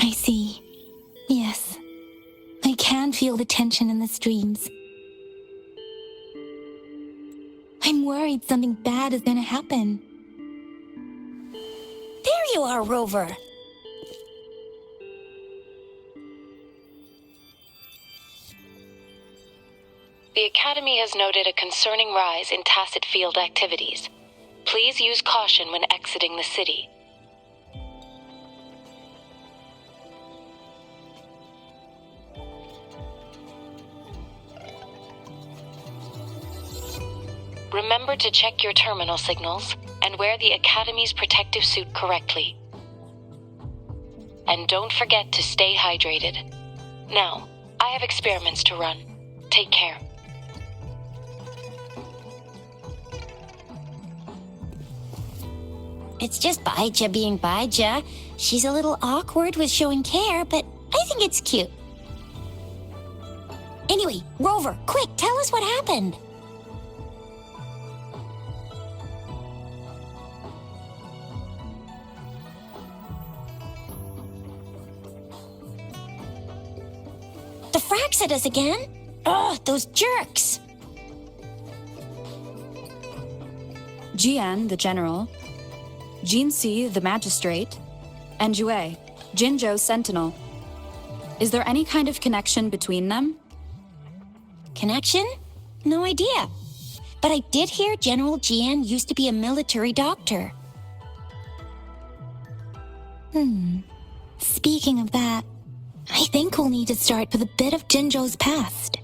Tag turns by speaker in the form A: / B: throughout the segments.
A: I see. Yes. I can feel the tension in the streams. I'm worried something bad is gonna happen.
B: There you are, Rover.
C: The Academy has noted a concerning rise in tacit field activities. Please use caution when exiting the city. Remember to check your terminal signals and wear the Academy's protective suit correctly. And don't forget to stay hydrated. Now, I have experiments to run. Take care.
B: It's just Baija being Baija. She's a little awkward with showing care, but I think it's cute. Anyway, Rover, quick, tell us what happened. The frags at us again? Ugh, those jerks!
D: Jian, the general, Jinsi, the magistrate, and Jue, Jinzhou's sentinel. Is there any kind of connection between them?
B: Connection? No idea. But I did hear General Jian used to be a military doctor.
A: Speaking of that, I think we'll need to start with a bit of Jinzhou's past.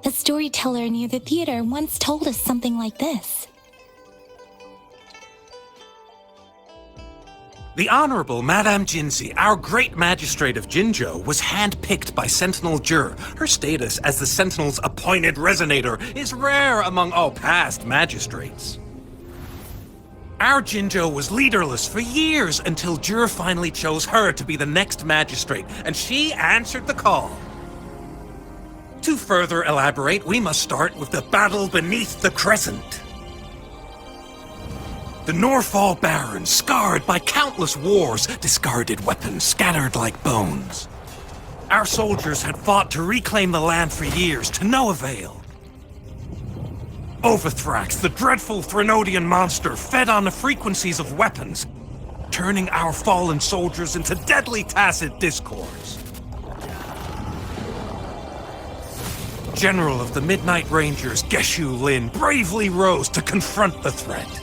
A: A storyteller near the theater once told us something like this.
E: The Honorable Madame Jinzi, our great magistrate of Jinzhou, was handpicked by Sentinel Jur. Her status as the Sentinel's appointed resonator is rare among all past magistrates. Our Jinzhou was leaderless for years until Jur finally chose her to be the next magistrate, and she answered the call. To further elaborate, we must start with the battle beneath the Crescent. The Norfall Barons, scarred by countless wars, discarded weapons scattered like bones. Our soldiers had fought to reclaim the land for years, to no avail. Overthrax, the dreadful Threnodian monster, fed on the frequencies of weapons, turning our fallen soldiers into deadly tacit discords. General of the Midnight Rangers, Geshu Lin, bravely rose to confront the threat.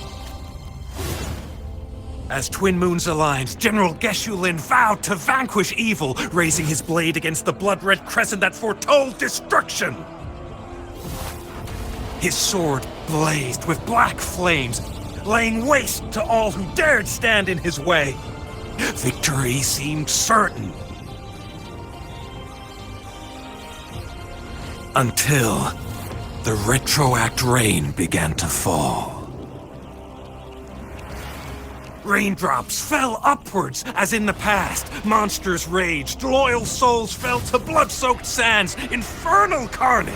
E: As Twin Moons aligned, General Geshu Lin vowed to vanquish evil, raising his blade against the blood-red crescent that foretold destruction. His sword blazed with black flames, laying waste to all who dared stand in his way. Victory seemed certain. Until the retroact rain began to fall. Raindrops fell upwards, as in the past. Monsters raged, loyal souls fell to blood-soaked sands, infernal carnage.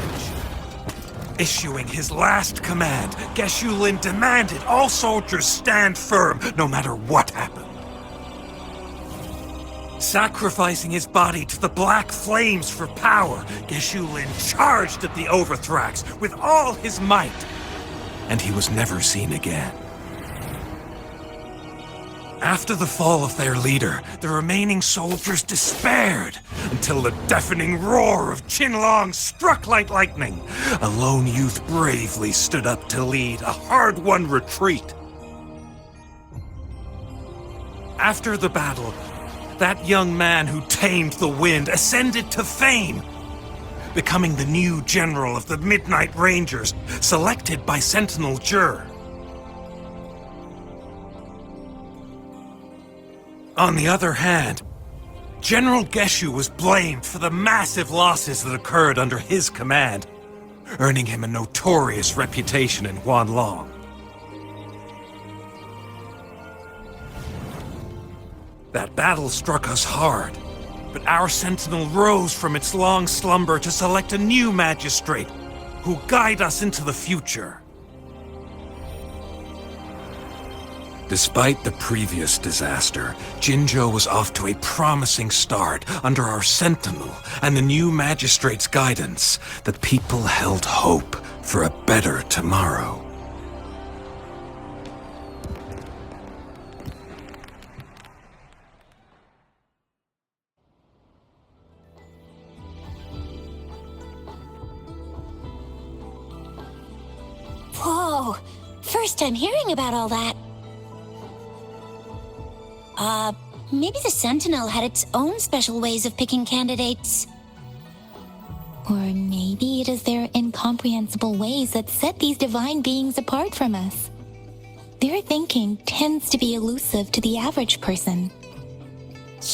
E: Issuing his last command, Geshu Lin demanded all soldiers stand firm, no matter what happened. Sacrificing his body to the black flames for power, Geshu Lin charged at the Overthrax with all his might, and he was never seen again. After the fall of their leader, the remaining soldiers despaired until the deafening roar of Qinlong struck like lightning. A lone youth bravely stood up to lead a hard-won retreat. After the battle, that young man who tamed the wind ascended to fame, becoming the new general of the Midnight Rangers, selected by Sentinel Jur. On the other hand, General Geshu was blamed for the massive losses that occurred under his command, earning him a notorious reputation in Huanlong. That battle struck us hard, but our Sentinel rose from its long slumber to select a new magistrate who'll guide us into the future. Despite the previous disaster, Jinzhou was off to a promising start under our Sentinel and the new Magistrate's guidance. The people held hope for a better tomorrow.
B: Whoa, first time hearing about all that. Maybe the Sentinel had its own special ways of picking candidates.
A: Or maybe it is their incomprehensible ways that set these divine beings apart from us. Their thinking tends to be elusive to the average person.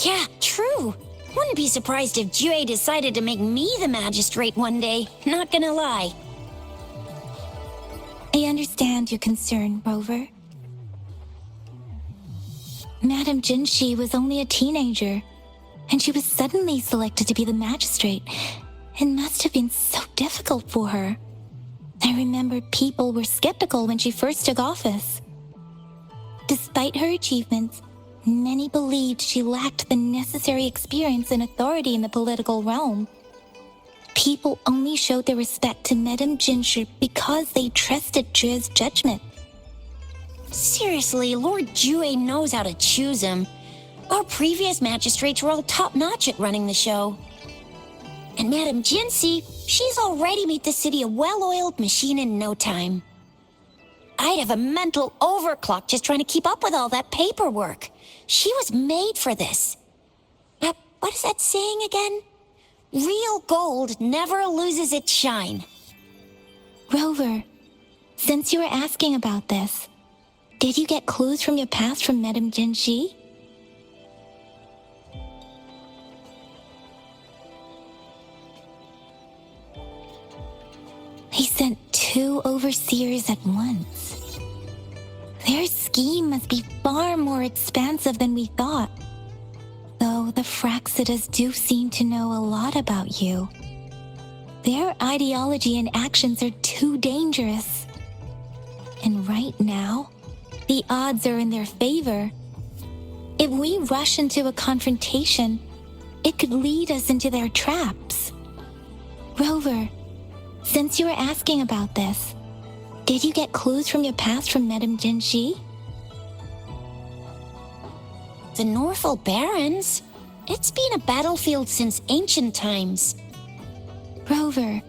B: Yeah, true. Wouldn't be surprised if Jue decided to make me the magistrate one day, not gonna lie.
A: I understand your concern, Rover. Madame Jinshi was only a teenager, and she was suddenly selected to be the magistrate. It must have been so difficult for her. I remember people were skeptical when she first took office. Despite her achievements, many believed she lacked the necessary experience and authority in the political realm. People only showed their respect to Madame Jinshi because they trusted Jue's judgment.
B: Seriously, Lord Jue knows how to choose him. Our previous magistrates were all top-notch at running the show. And Madame Jinsi, she's already made the city a well-oiled machine in no time. I'd have a mental overclock just trying to keep up with all that paperwork. She was made for this. What is that saying again? Real gold never loses its shine.
A: Rover, since you were asking about this, did you get clues from your past from Madame Jinshi? He sent 2 overseers at once. Their scheme must be far more expansive than we thought. Though the Fraxidas do seem to know a lot about you. Their ideology and actions are too dangerous. And right now, the odds are in their favor. If we rush into a confrontation, it could lead us into their traps. Rover, since you were asking about this, did you get clues from your past from Madame Jinshi?
B: The Northful Barrens? It's been a battlefield since ancient times.
A: Rover,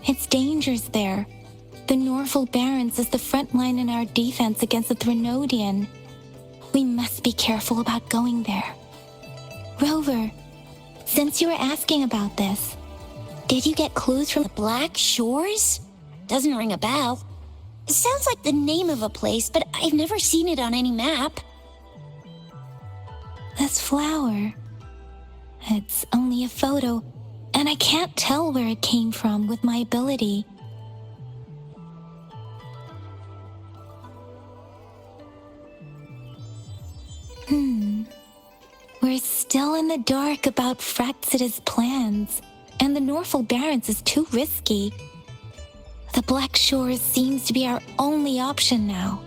A: it's dangerous there. The Northful Barrens is the front line in our defense against the Threnodian. We must be careful about going there. Rover, since you were asking about this, did you get clues from
B: The Black Shores? Doesn't ring a bell. It sounds like the name of a place, but I've never seen it on any map.
A: this flower? It's only a photo, and I can't tell where it came from with my ability. We're still in the dark about Fraxida's plans, and the Northful Barrens is too risky. The Black Shores seems to be our only option now.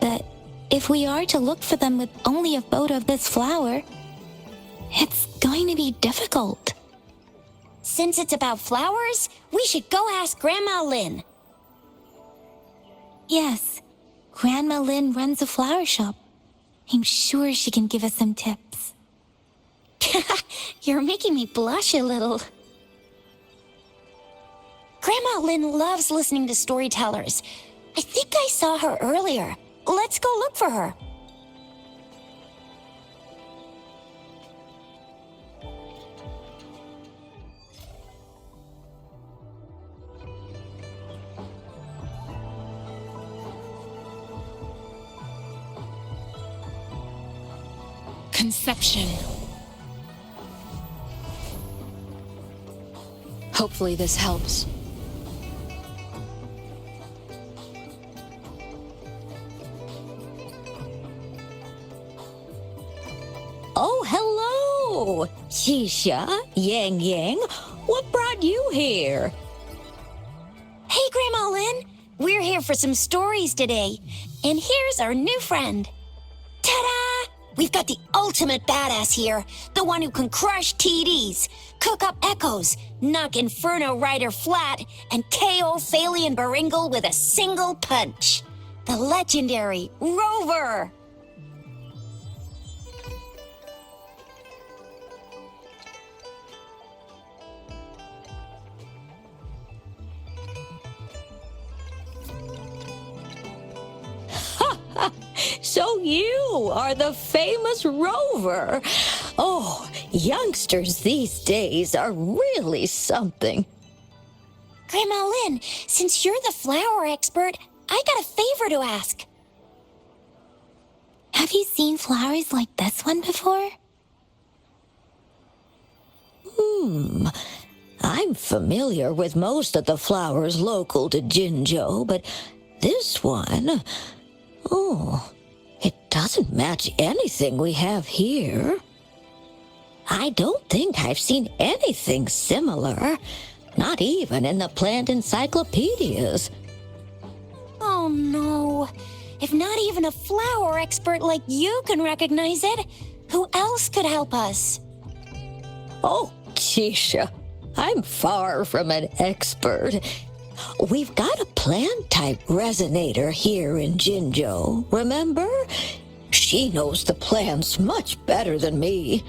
A: But if we are to look for them with only a photo of this flower, it's going to be difficult.
B: Since it's about flowers, we should go ask Grandma Lynn.
A: Yes, Grandma Lynn runs a flower shop. I'm sure she can give us some tips.
B: You're making me blush a little. Grandma Lynn loves listening to storytellers. I think I saw her earlier. Let's go look for her.
C: Conception.
D: Hopefully this helps.
F: Oh, hello! Shisha, Yang Yang, what brought you here?
B: Hey, Grandma Lynn. We're here for some stories today. And here's our new friend. Ta-da! We've got the ultimate badass here. The one who can crush TDs, cook up echoes, knock Inferno Rider flat, and KO Phalian Baringle with a single punch. The legendary Rover!
F: So you are the famous Rover. Oh, youngsters these days are really something.
B: Grandma Lynn, since you're the flower expert, I got a favor to ask.
A: Have you seen flowers like this one before?
F: I'm familiar with most of the flowers local to Jinzhou, but this one, it doesn't match anything we have here. I don't think I've seen anything similar, not even in the plant encyclopedias.
B: Oh no. If not even a flower expert like you can recognize it, who else could help us?
F: Oh, Chisha, I'm far from an expert. We've got a plant-type resonator here in Jinzhou, remember? She knows the plants much better than me.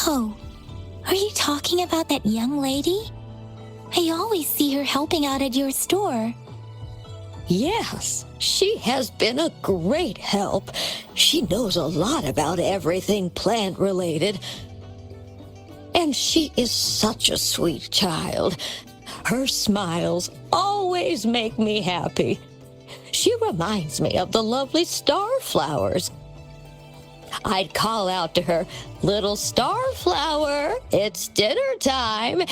A: Oh, are you talking about that young lady? I always see her helping out at your store.
F: Yes, she has been a great help. She knows a lot about everything plant-related. And she is such a sweet child. Her smiles always make me happy. She reminds me of the lovely starflowers. I'd call out to her, "Little starflower, it's dinner time,"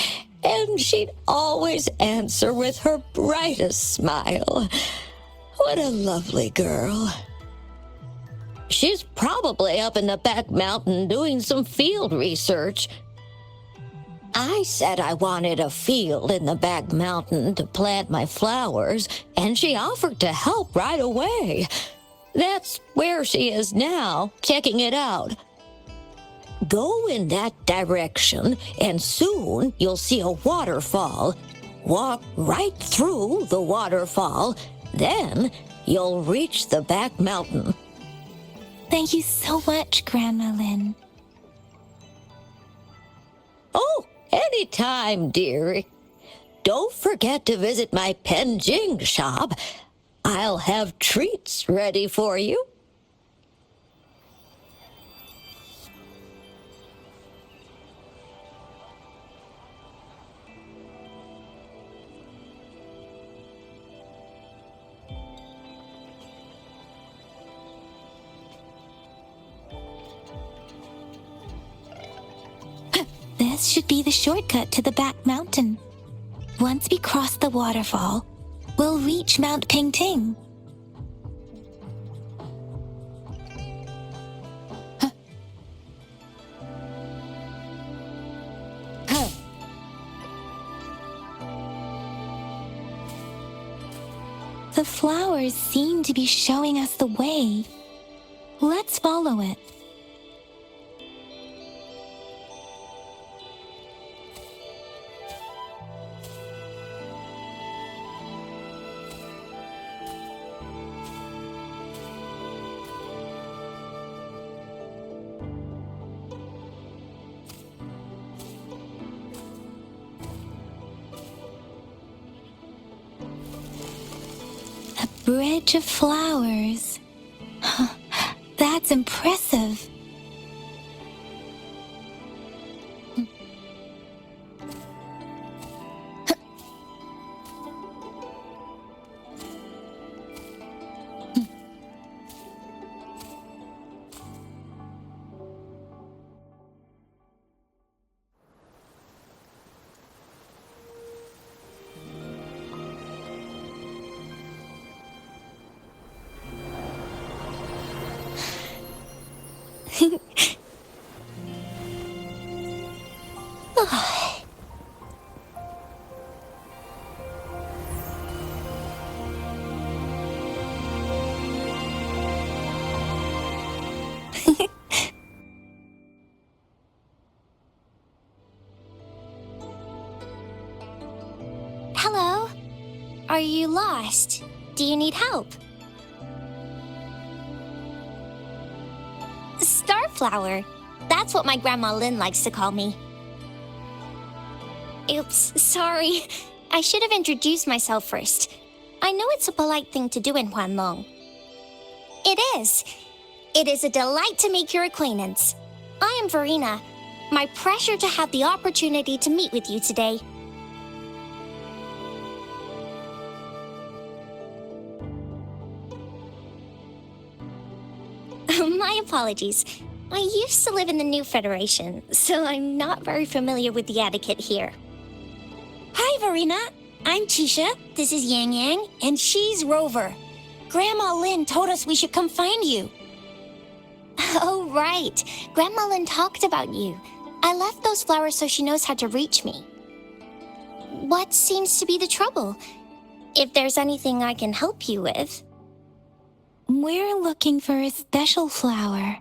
F: and she'd always answer with her brightest smile. What a lovely girl. She's probably up in the back mountain doing some field research. I said I wanted a field in the back mountain to plant my flowers, and she offered to help right away. That's where she is now, checking it out. Go in that direction, and soon you'll see a waterfall. Walk right through the waterfall, then you'll reach the back mountain.
A: Thank you so much, Grandma Lynn.
F: Oh, anytime, dearie. Don't forget to visit my Penjing shop. I'll have treats ready for you.
A: This should be the shortcut to the back mountain. Once we cross the waterfall, we'll reach Mount Pingting. The flowers seem to be showing us the way. Let's follow it. Bridge of flowers. That's impressive.
B: Are you lost? Do you need help? Starflower. That's what my Grandma Lynn likes to call me. Oops, sorry. I should have introduced myself first. I know it's a polite thing to do in Huanlong. It is. It is a delight to make your acquaintance. I am Verena. My pleasure to have the opportunity to meet with you today. My apologies. I used to live in the New Federation, so I'm not very familiar with the etiquette here. Hi, Verena. I'm Tisha, this is Yang Yang, and she's Rover. Grandma Lynn told us we should come find you. Oh, right. Grandma Lynn talked about you. I left those flowers so she knows how to reach me. What seems to be the trouble? If there's anything I can help you with.
A: We're looking for a special flower.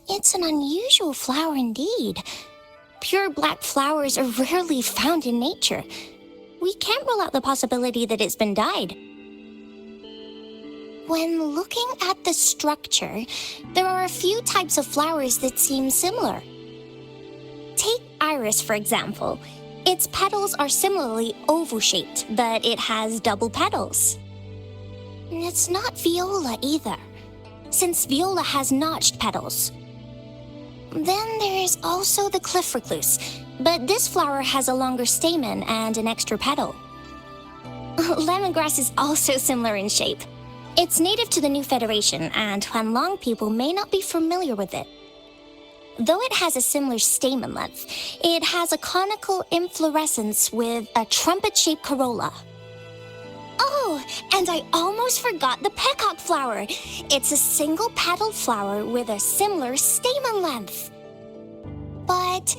B: It's an unusual flower indeed. Pure black flowers are rarely found in nature. We can't rule out the possibility that it's been dyed. When looking at the structure, there are a few types of flowers that seem similar. Take iris, for example. Its petals are similarly oval-shaped, but it has double petals. It's not viola either, since viola has notched petals. Then there is also the cliff recluse, but this flower has a longer stamen and an extra petal. Lemongrass is also similar in shape. It's native to the New Federation, and Huanlong people may not be familiar with it. Though it has a similar stamen length, it has a conical inflorescence with a trumpet-shaped corolla. Oh, and I almost forgot the peacock flower. It's a single-petaled flower with a similar stamen length. But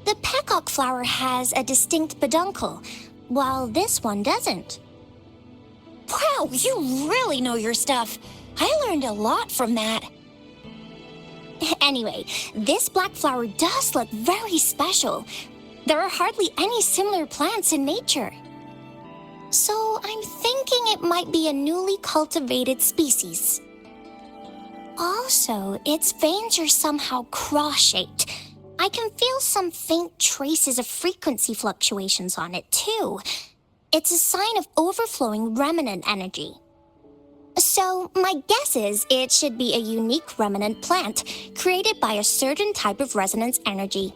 B: the peacock flower has a distinct peduncle, while this one doesn't. Wow, you really know your stuff. I learned a lot from that. Anyway, this black flower does look very special. There are hardly any similar plants in nature. So I'm thinking it might be a newly cultivated species. Also, its veins are somehow cross-shaped. I can feel some faint traces of frequency fluctuations on it, too. It's a sign of overflowing remnant energy. So, my guess is it should be a unique remnant plant created by a certain type of resonance energy.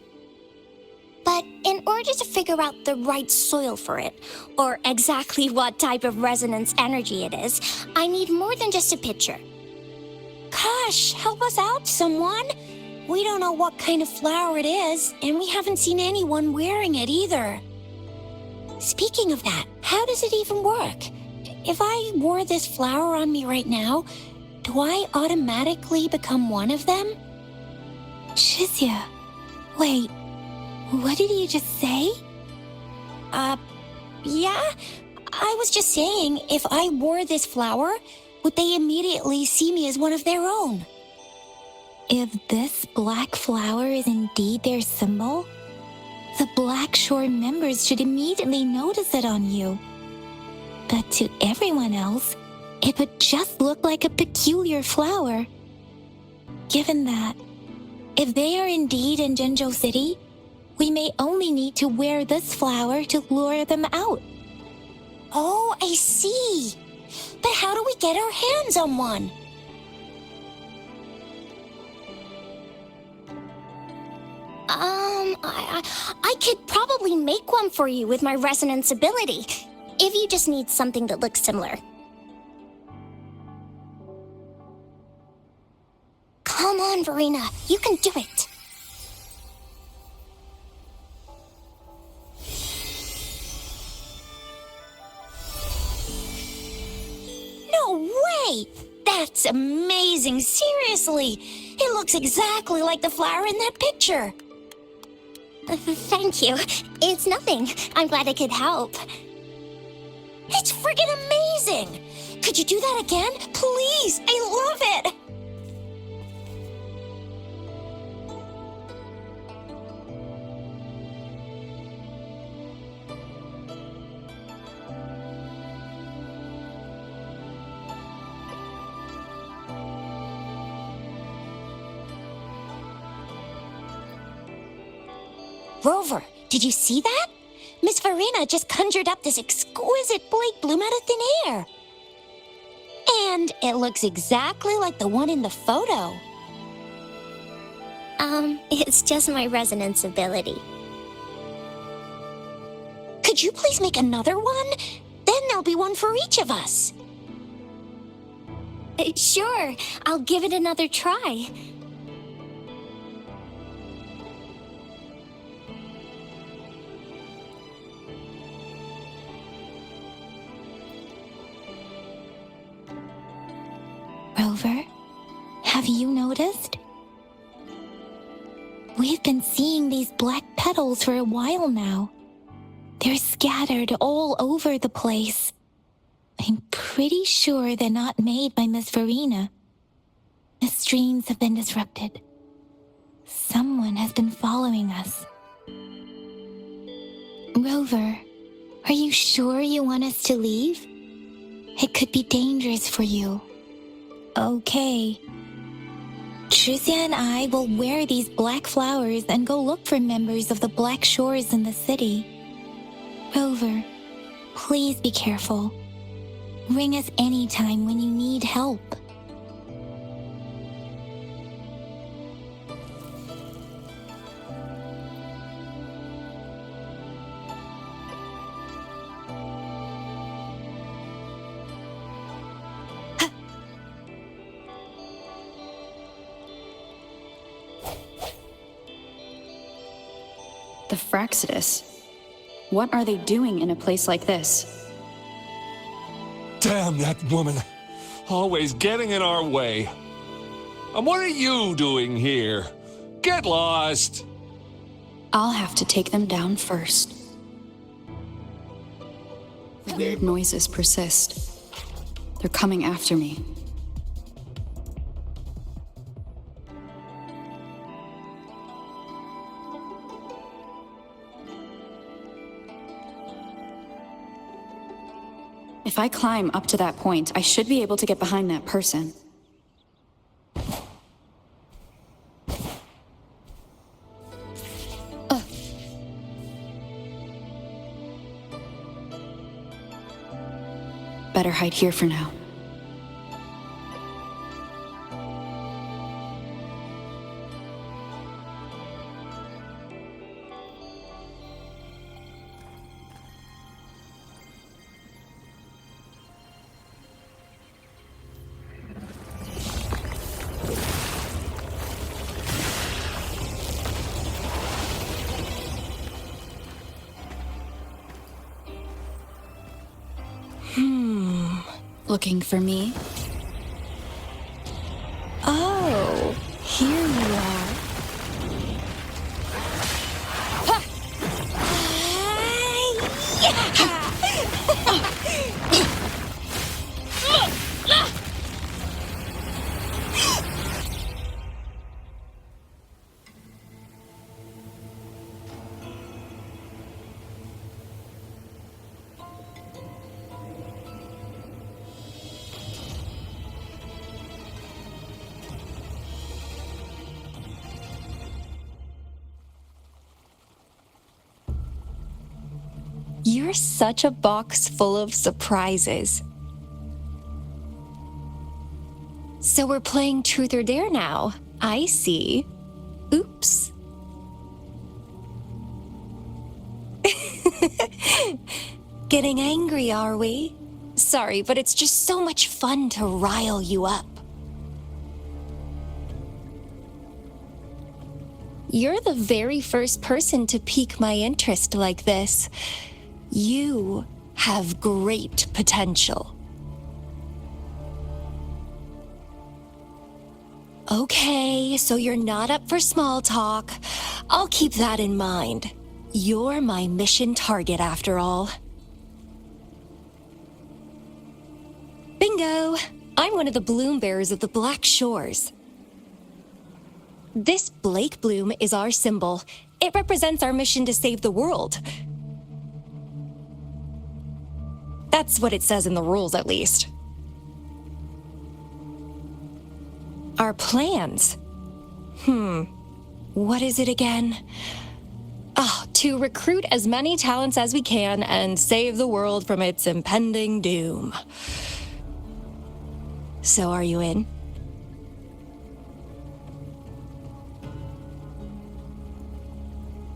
B: But in order to figure out the right soil for it, or exactly what type of resonance energy it is, I need more than just a picture. Gosh, help us out, someone! We don't know what kind of flower it is, and we haven't seen anyone wearing it either. Speaking of that, how does it even work? If I wore this flower on me right now, do I automatically become one of them?
A: Shizia, wait, what did you just say?
B: Yeah? I was just saying, if I wore this flower, would they immediately see me as one of their own?
A: If this black flower is indeed their symbol, the Black Shore members should immediately notice it on you. But to everyone else, it would just look like a peculiar flower. Given that, if they are indeed in Jinzhou City, we may only need to wear this flower to lure them out.
B: Oh, I see. But how do we get our hands on one? I could probably make one for you with my resonance ability, if you just need something that looks similar. Come on, Verena, you can do it. No way! That's amazing, seriously! It looks exactly like the flower in that picture. Thank you. It's nothing. I'm glad I could help. It's friggin' amazing! Could you do that again? Please! I love it! Rover, did you see that? Miss Verena just conjured up this exquisite Blake bloom out of thin air. And it looks exactly like the one in the photo.
G: It's just my resonance ability.
B: Could you please make another one? Then there'll be one for each of us.
G: Sure, I'll give it another try.
A: Rover, have you noticed? We've been seeing these black petals for a while now. They're scattered all over the place. I'm pretty sure they're not made by Miss Verena. The streams have been disrupted. Someone has been following us. Rover, are you sure you want us to leave? It could be dangerous for you. Okay. Tricia and I will wear these black flowers and go look for members of the Black Shores in the city. Rover, please be careful. Ring us anytime when you need help.
D: The Fraxidus. What are they doing in a place like this?
H: Damn that woman. Always getting in our way. And what are you doing here? Get lost.
D: I'll have to take them down first. Weird noises persist. They're coming after me. If I climb up to that point, I should be able to get behind that person. Better hide here for now. Looking for me?
A: Oh, here you are.
C: You're such a box full of surprises. So we're playing Truth or Dare now. I see. Oops. Getting angry, are we? Sorry, but it's just so much fun to rile you up. You're the very first person to pique my interest like this. You have great potential. Okay, so you're not up for small talk. I'll keep that in mind. You're my mission target after all. Bingo! I'm one of the bloom bearers of the Black Shores. This Blake bloom is our symbol. It represents our mission to save the world. That's what it says in the rules, at least. Our plans? What is it again? Oh, to recruit as many talents as we can and save the world from its impending doom. So are you in?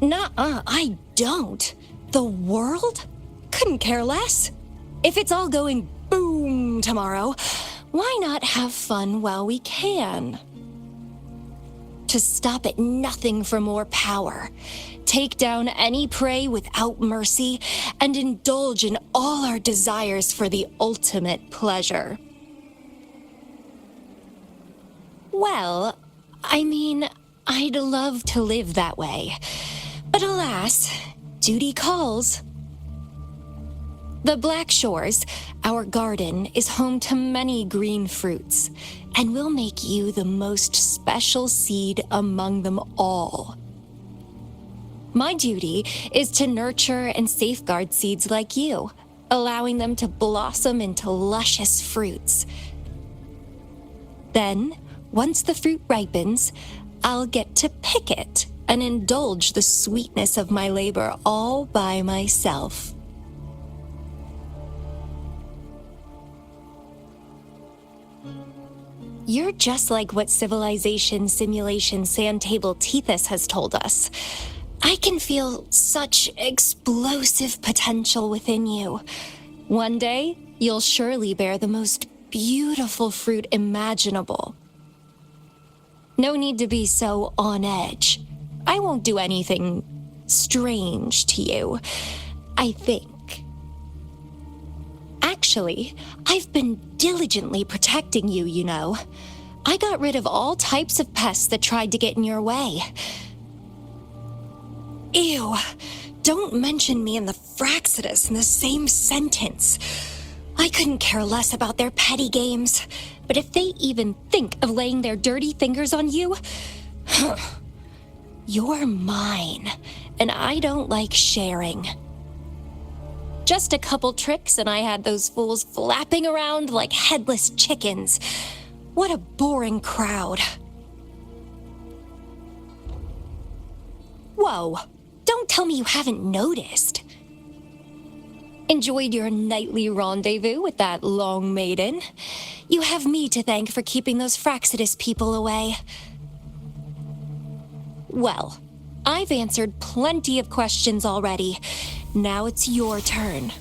C: Nuh-uh, I don't. The world? Couldn't care less. If it's all going boom tomorrow, why not have fun while we can? To stop at nothing for more power, take down any prey without mercy, and indulge in all our desires for the ultimate pleasure. Well, I mean, I'd love to live that way. But alas, duty calls. The Black Shores, our garden, is home to many green fruits, and will make you the most special seed among them all. My duty is to nurture and safeguard seeds like you, allowing them to blossom into luscious fruits. Then, once the fruit ripens, I'll get to pick it and indulge the sweetness of my labor all by myself. You're just like what Civilization Simulation Sandtable Tethys has told us. I can feel such explosive potential within you. One day, you'll surely bear the most beautiful fruit imaginable. No need to be so on edge. I won't do anything strange to you, I think. Actually, I've been diligently protecting you, you know. I got rid of all types of pests that tried to get in your way. Ew, don't mention me and the Fraxidus in the same sentence. I couldn't care less about their petty games, but if they even think of laying their dirty fingers on you, you're mine, and I don't like sharing. Just a couple tricks and I had those fools flapping around like headless chickens. What a boring crowd. Whoa, don't tell me you haven't noticed. Enjoyed your nightly rendezvous with that long maiden? You have me to thank for keeping those Fraxidus people away. Well, I've answered plenty of questions already. Now it's your turn.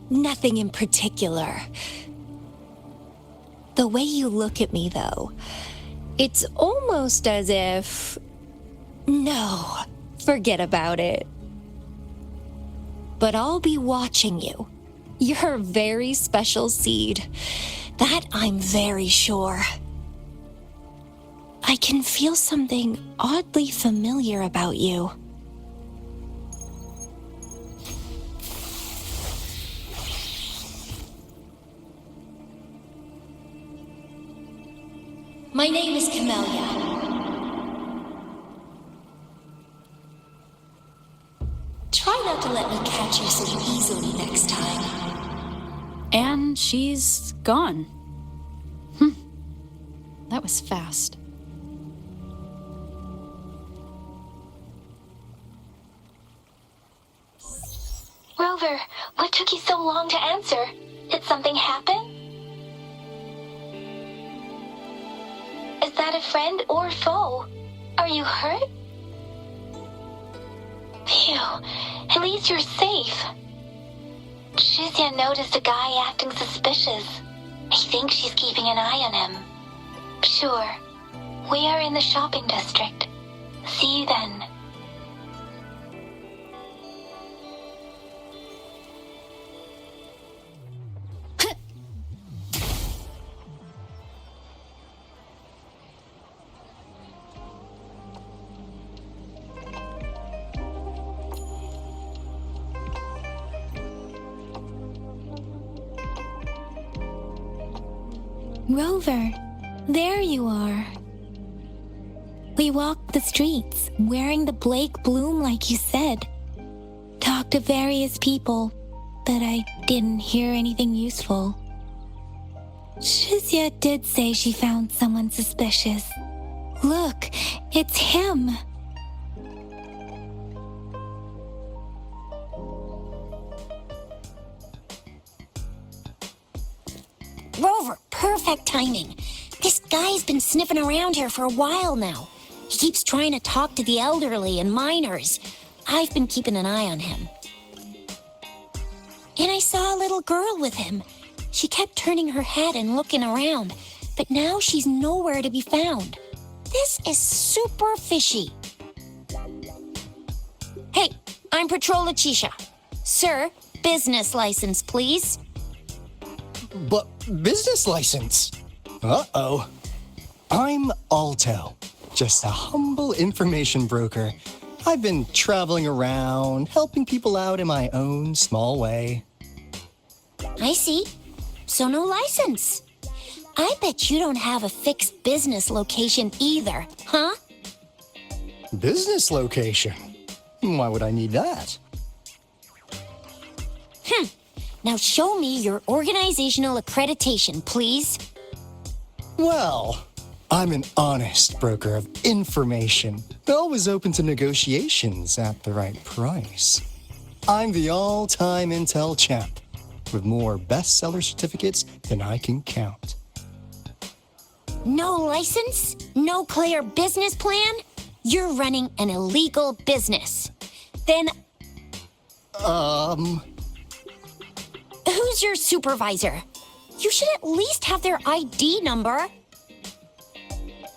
C: Nothing in particular. The way you look at me, though, it's almost as if... No, forget about it. But I'll be watching you. You're a very special seed. That I'm very sure. I can feel something oddly familiar about you. My name is Camellia. Try not to let me catch you so easily next time.
D: And she's gone. That was fast.
A: Rover, what took you so long to answer? Did something happen? Is that a friend or foe? Are you hurt? Phew, at least you're safe. Shizia noticed a guy acting suspicious. I think she's keeping an eye on him. Sure. We are in the shopping district. See you then. Rover, there you are. We walked the streets, wearing the Blake bloom like you said. Talked to various people, but I didn't hear anything useful. Shizia did say she found someone suspicious. Look, it's him.
B: Rover, perfect timing. This guy's been sniffing around here for a while now. He keeps trying to talk to the elderly and minors. I've been keeping an eye on him. And I saw a little girl with him. She kept turning her head and looking around, but now she's nowhere to be found. This is super fishy. Hey, I'm Patrol Letitia. Sir, business license, please.
I: But business license? Uh-oh. I'm Alto, just a humble information broker. I've been traveling around, helping people out in my own small way.
B: I see. So no license. I bet you don't have a fixed business location either, huh?
I: Business location? Why would I need that?
B: Now show me your organizational accreditation, please.
I: Well, I'm an honest broker of information, always open to negotiations at the right price. I'm the all-time intel champ, with more bestseller certificates than I can count.
B: No license? No clear business plan? You're running an illegal business. Then who's your supervisor? You should at least have their ID number.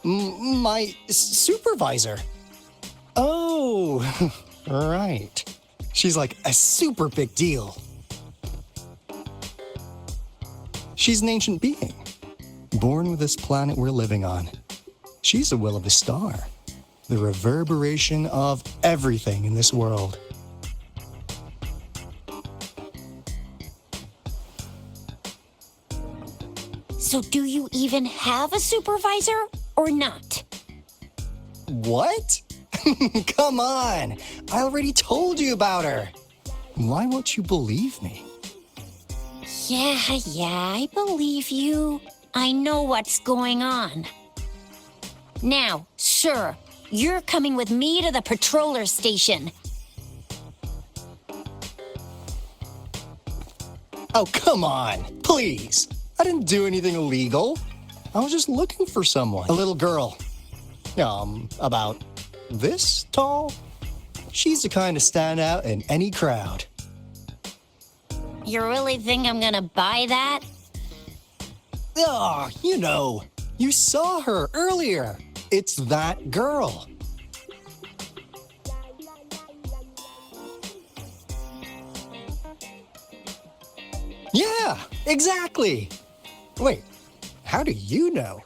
I: My supervisor? Oh, right. She's like a super big deal. She's an ancient being, born with this planet we're living on. She's the will of the star, the reverberation of everything in this world.
B: So do you even have a supervisor or not?
I: What? Come on! I already told you about her. Why won't you believe me?
B: Yeah, I believe you. I know what's going on. Now, sir, you're coming with me to the patroller station.
I: Oh, come on, please. I didn't do anything illegal. I was just looking for someone. A little girl. About this tall. She's the kind to stand out in any crowd.
B: You really think I'm gonna buy that?
I: Ah, you saw her earlier. It's that girl. Yeah, exactly. Wait, how do you know?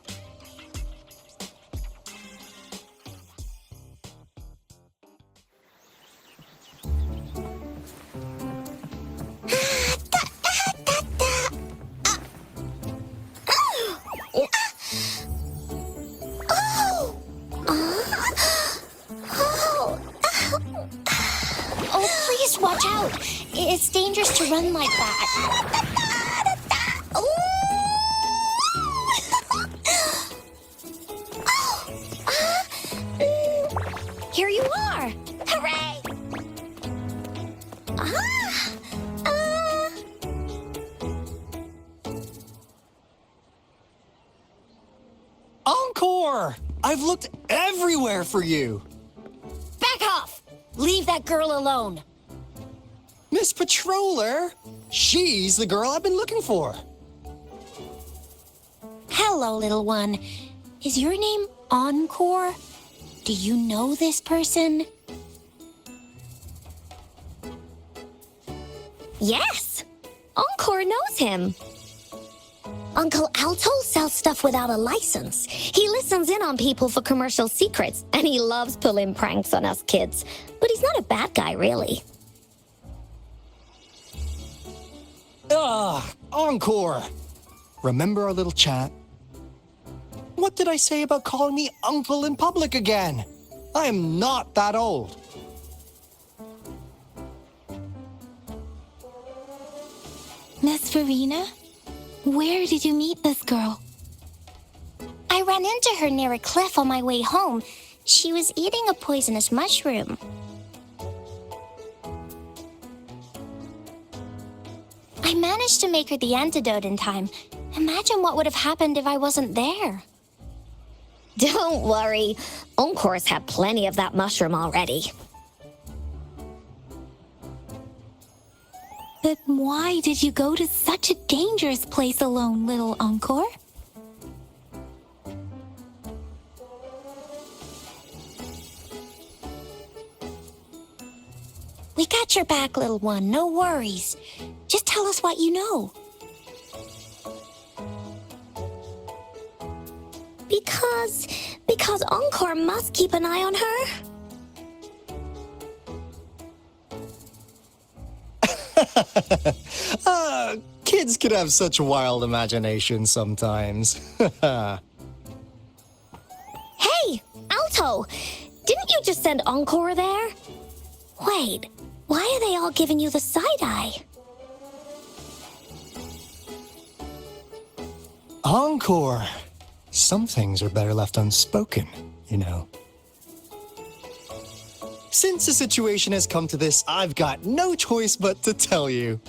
B: Oh, please watch out. It's dangerous to run like that. Here you are. Hooray!
I: Encore! I've looked everywhere for you.
B: Back off! Leave that girl alone.
I: Miss Patroller, she's the girl I've been looking for.
B: Hello, little one. Is your name Encore? Do you know this person?
G: Yes! Encore knows him. Uncle Alto sells stuff without a license. He listens in on people for commercial secrets, and he loves pulling pranks on us kids. But he's not a bad guy, really.
I: Encore! Remember our little chat? What did I say about calling me uncle in public again? I am not that old.
A: Miss Verena? Where did you meet this girl?
G: I ran into her near a cliff on my way home. She was eating a poisonous mushroom. I managed to make her the antidote in time. Imagine what would have happened if I wasn't there. Don't worry. Encore's had plenty of that mushroom already.
A: But why did you go to such a dangerous place alone, little Encore?
B: We got your back, little one. No worries. Just tell us what you know.
G: Because Encore must keep an eye on her.
I: Kids could have such wild imaginations sometimes.
G: Hey, Alto! Didn't you just send Encore there? Wait, why are they all giving you the side-eye?
I: Encore! Some things are better left unspoken, you know. Since the situation has come to this, I've got no choice but to tell you.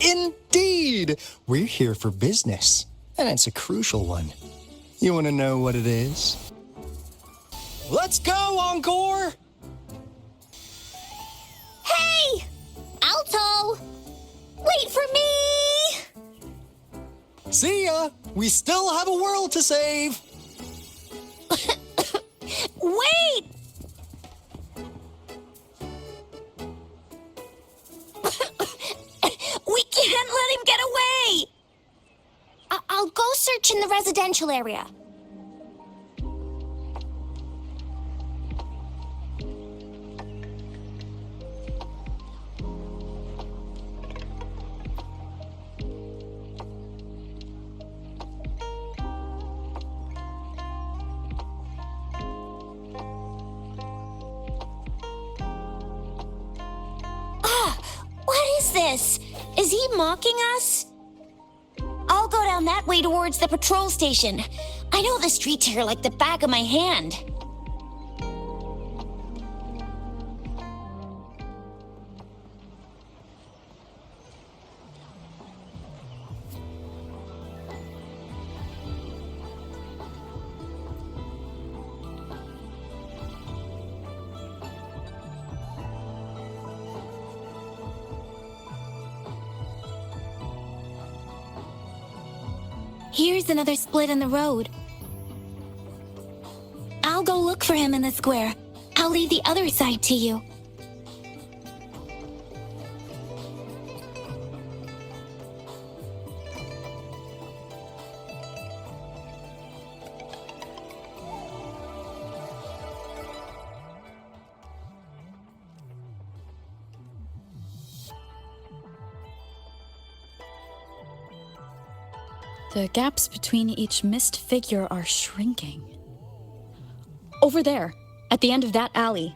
I: Indeed! We're here for business, and it's a crucial one. You want to know what it is? Let's go, Encore!
G: Hey! Alto! Wait for me!
I: See ya! We still have a world to save!
B: Wait! We can't let him get away!
G: I'll go search in the residential area.
B: What is this? Is he mocking us? I'll go down that way towards the patrol station. I know the streets here like the back of my hand.
A: Here's another split in the road. I'll go look for him in the square. I'll leave the other side to you.
D: The gaps between each missed figure are shrinking. Over there, at the end of that alley.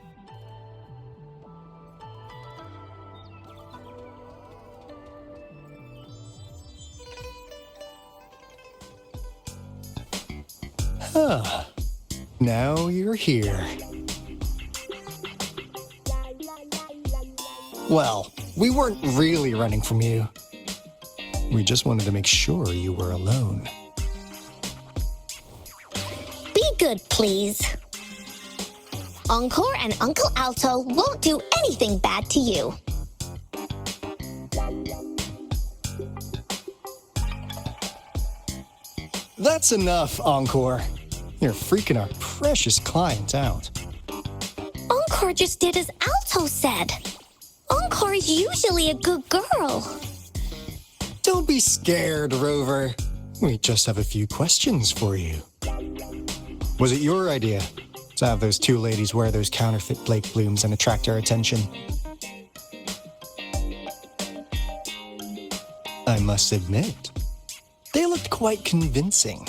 I: Huh. Now you're here. Well, we weren't really running from you. We just wanted to make sure you were alone.
G: Be good, please. Encore and Uncle Alto won't do anything bad to you.
I: That's enough, Encore. You're freaking our precious client out.
G: Encore just did as Alto said. Encore's usually a good girl.
I: Don't be scared, Rover. We just have a few questions for you. Was it your idea to have those two ladies wear those counterfeit Blake blooms and attract our attention? I must admit, they looked quite convincing.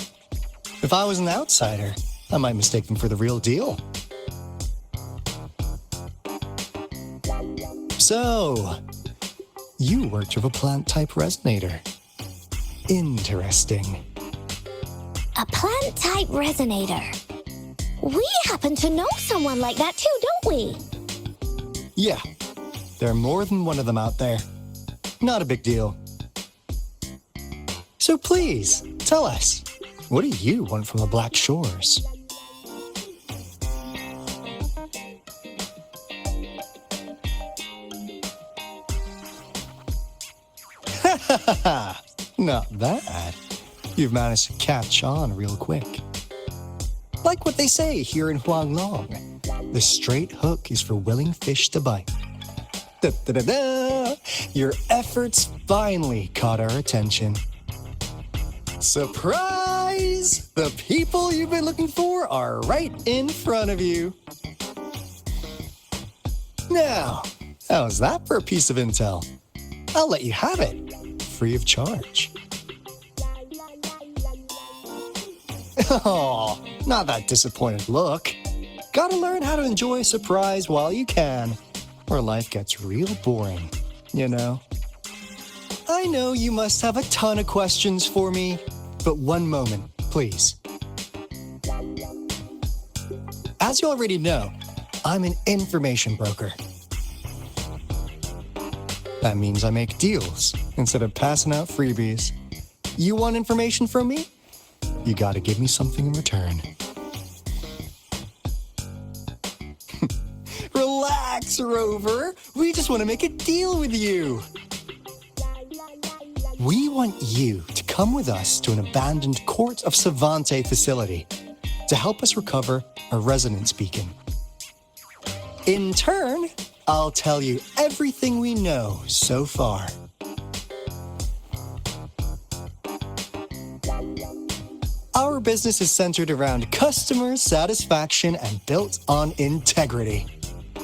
I: If I was an outsider, I might mistake them for the real deal. So, You worked with a plant-type resonator. Interesting.
G: A plant-type resonator. We happen to know someone like that too, don't we?
I: Yeah, there are more than one of them out there. Not a big deal. So please, tell us, what do you want from the Black Shores? Not bad. You've managed to catch on real quick. Like what they say here in Huanglong, the straight hook is for willing fish to bite. Da-da-da-da! Your efforts finally caught our attention. Surprise! The people you've been looking for are right in front of you. Now, how's that for a piece of intel? I'll let you have it, free of charge. Oh, not that disappointed look. Gotta learn how to enjoy a surprise while you can, or life gets real boring, you know? I know you must have a ton of questions for me, but one moment, please. As you already know, I'm an information broker. That means I make deals instead of passing out freebies. You want information from me? You gotta give me something in return. Relax, Rover. We just want to make a deal with you. We want you to come with us to an abandoned Court of Savante facility to help us recover a resonance beacon. In turn, I'll tell you everything we know so far. Our business is centered around customer satisfaction and built on integrity.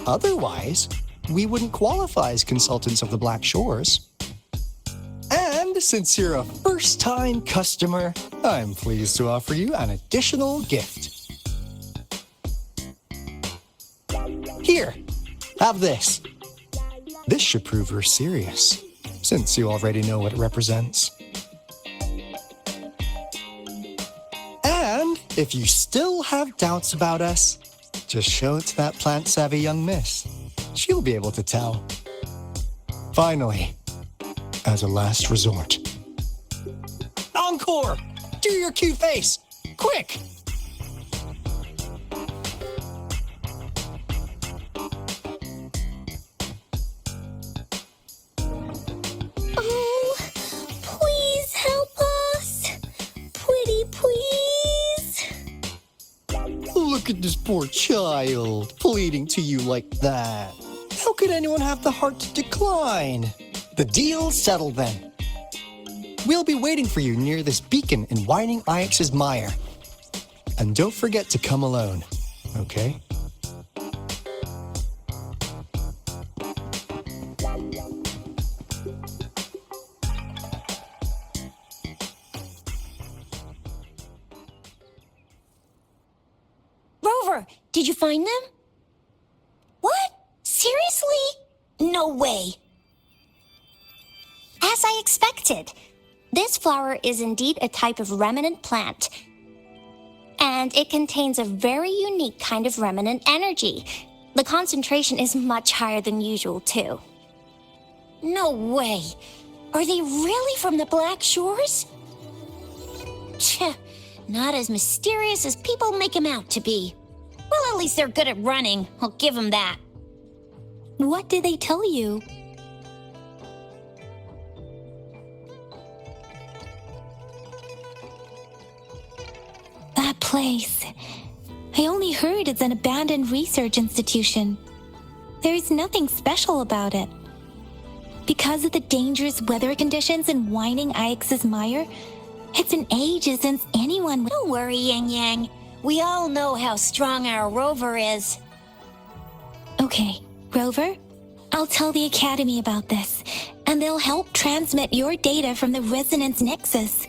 I: Otherwise, we wouldn't qualify as consultants of the Black Shores. And since you're a first-time customer, I'm pleased to offer you an additional gift. Here, have this. This should prove you're serious, since you already know what it represents. And if you still have doubts about us, just show it to that plant-savvy young miss. She'll be able to tell. Finally, as a last resort. Encore! Do your cute face! Quick!
G: Oh, please help us. Pretty please.
I: Look at this poor child, pleading to you like that. How could anyone have the heart to decline? The deal's settled then. We'll be waiting for you near this beacon in Whining Ix's mire. And don't forget to come alone, okay?
B: Rover, did you find them? What? Seriously? No way.
G: As I expected, this flower is indeed a type of remnant plant. And it contains a very unique kind of remnant energy. The concentration is much higher than usual, too.
B: No way. Are they really from the Black Shores? Tch, not as mysterious as people make them out to be. Well, at least they're good at running. I'll give them that.
A: What did they tell you? That place. I only heard it's an abandoned research institution. There's nothing special about it. Because of the dangerous weather conditions in Whining Ix's mire, it's been ages since anyone...
B: Don't worry, Yang Yang. We all know how strong our Rover is.
A: Okay, Rover, I'll tell the Academy about this, and they'll help transmit your data from the Resonance Nexus.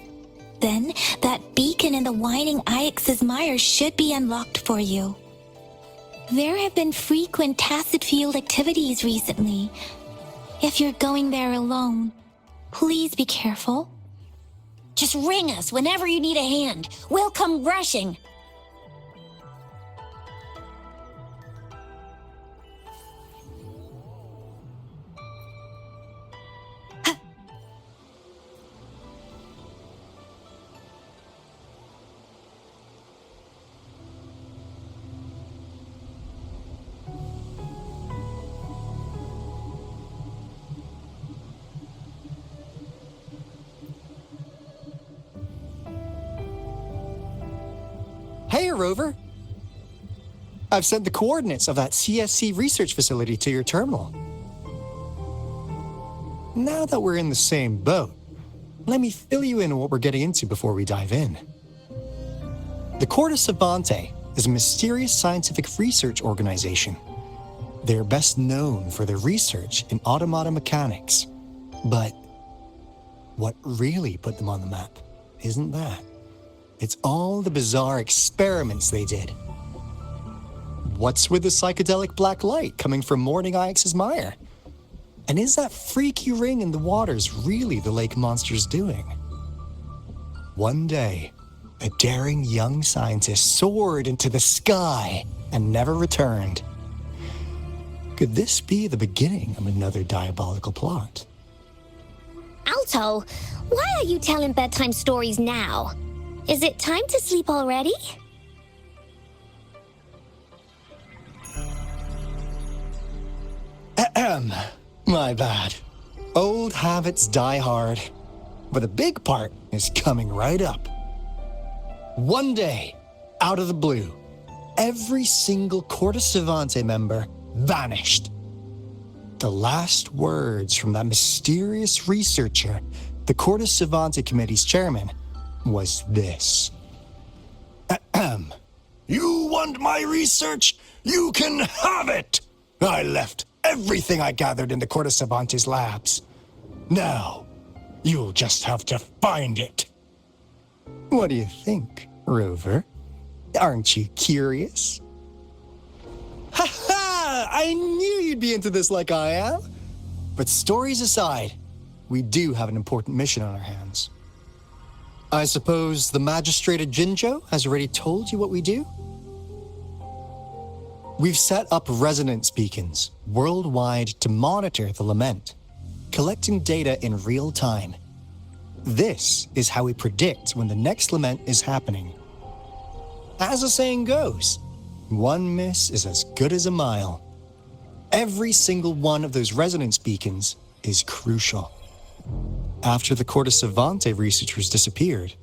A: Then, that beacon in the Whining Ix's mire should be unlocked for you. There have been frequent tacit field activities recently. If you're going there alone, please be careful.
B: Just ring us whenever you need a hand. We'll come rushing.
I: Hey, Rover. I've sent the coordinates of that CSC research facility to your terminal. Now that we're in the same boat, let me fill you in on what we're getting into before we dive in. The Corte Savante is a mysterious scientific research organization. They're best known for their research in automata mechanics. But what really put them on the map isn't that. It's all the bizarre experiments they did. What's with the psychedelic black light coming from Morning Ix's mire? And is that freaky ring in the waters really the lake monster's doing? One day, a daring young scientist soared into the sky and never returned. Could this be the beginning of another diabolical plot?
G: Alto, why are you telling bedtime stories now? Is it time to sleep already?
I: Ahem. My bad. Old habits die hard. But a big part is coming right up. One day, out of the blue, every single Corte Savante member vanished. The last words from that mysterious researcher, the Corte Savante Committee's chairman, was this. Ahem. You want my research? You can have it! I left everything I gathered in the Corte Savante's labs. Now, you'll just have to find it. What do you think, Rover? Aren't you curious? Ha ha! I knew you'd be into this like I am. But stories aside, we do have an important mission on our hands. I suppose the magistrate at Jinzhou has already told you what we do? We've set up resonance beacons worldwide to monitor the lament, collecting data in real time. This is how we predict when the next lament is happening. As the saying goes, one miss is as good as a mile. Every single one of those resonance beacons is crucial. After the Corte Savante researchers disappeared,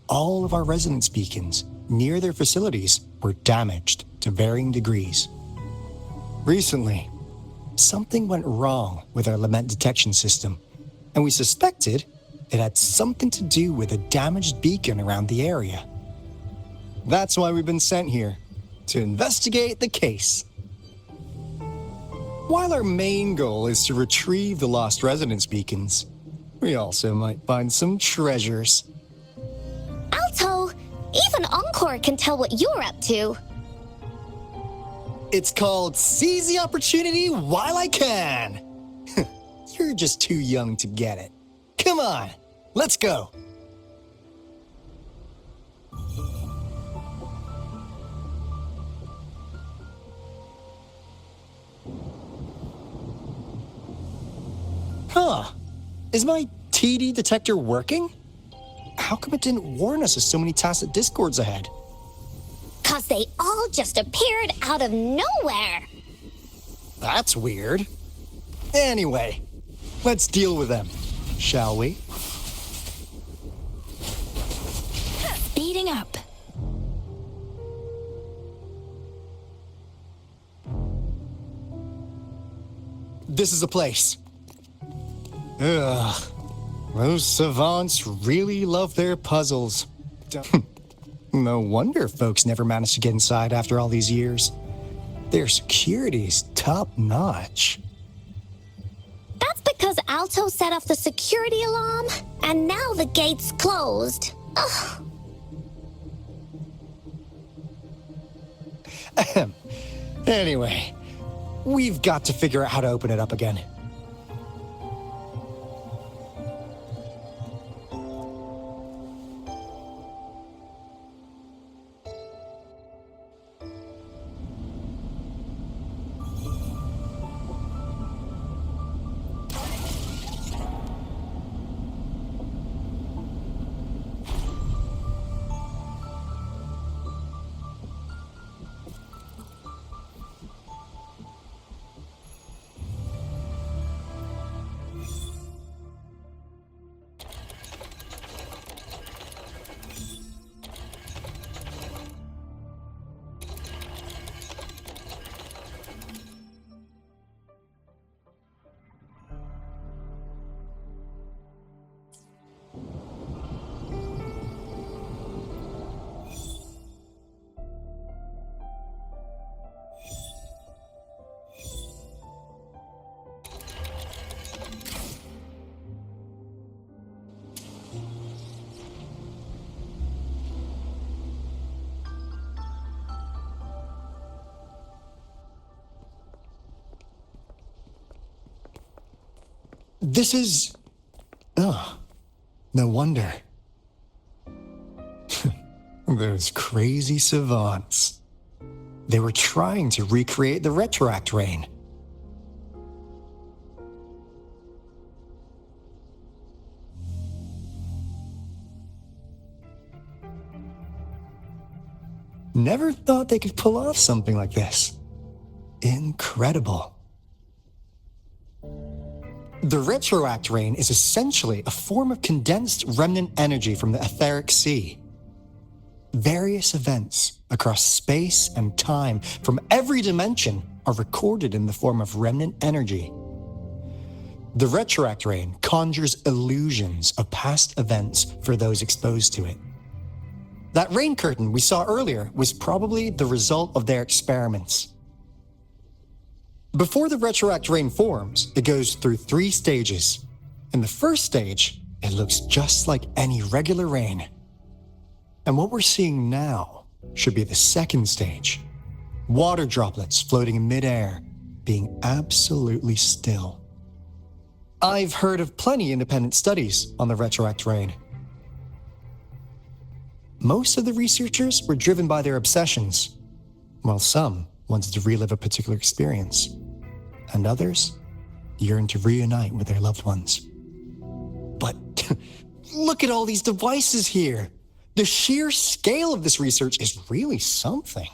I: all of our resonance beacons near their facilities were damaged to varying degrees. Recently, something went wrong with our lament detection system, and we suspected it had something to do with a damaged beacon around the area. That's why we've been sent here, to investigate the case. While our main goal is to retrieve the lost resonance beacons, we also might find some treasures.
G: Alto, even Encore can tell what you're up to.
I: It's called Seize the Opportunity While I Can. You're just too young to get it. Come on, let's go. Huh. Is my TD detector working? How come it didn't warn us of so many tacit discords ahead?
G: 'Cause they all just appeared out of nowhere.
I: That's weird. Anyway, let's deal with them, shall we?
A: Speeding up.
I: This is the place. Ugh. Those savants really love their puzzles. No wonder folks never managed to get inside after all these years. Their security's top-notch.
G: That's because Alto set off the security alarm, and now the gate's closed. Ugh.
I: Anyway, we've got to figure out how to open it up again. This is... Oh, no wonder. Those crazy savants. They were trying to recreate the retroact rain. Never thought they could pull off something like this. Incredible. The retroact rain is essentially a form of condensed remnant energy from the etheric sea. Various events across space and time from every dimension are recorded in the form of remnant energy. The retroact rain conjures illusions of past events for those exposed to it. That rain curtain we saw earlier was probably the result of their experiments. Before the retroact rain forms, it goes through 3 stages. In the first stage, it looks just like any regular rain. And what we're seeing now should be the second stage. Water droplets floating in midair, being absolutely still. I've heard of plenty independent studies on the retroact rain. Most of the researchers were driven by their obsessions, while some wanted to relive a particular experience, and others yearned to reunite with their loved ones. But look at all these devices here. The sheer scale of this research is really something.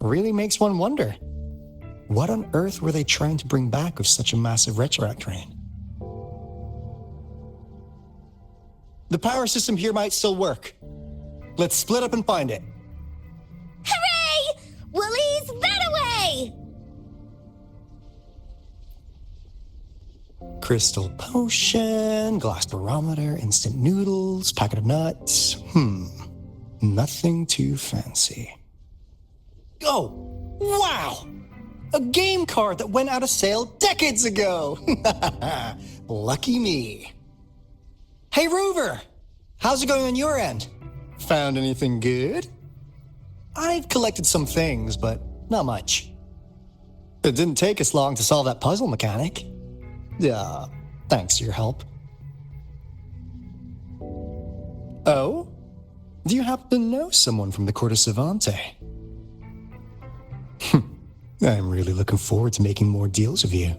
I: Really makes one wonder, what on earth were they trying to bring back with such a massive retroact rain? The power system here might still work. Let's split up and find it.
G: Hooray! Woolies that way!
I: Crystal potion, glass barometer, instant noodles, packet of nuts. Nothing too fancy. Oh, wow! A game card that went out of sale decades ago! Lucky me. Hey, Rover! How's it going on your end? Found anything good? I've collected some things, but not much. It didn't take us long to solve that puzzle mechanic. Yeah, thanks to your help. Oh? Do you happen to know someone from the Court of Savante? I'm really looking forward to making more deals with you.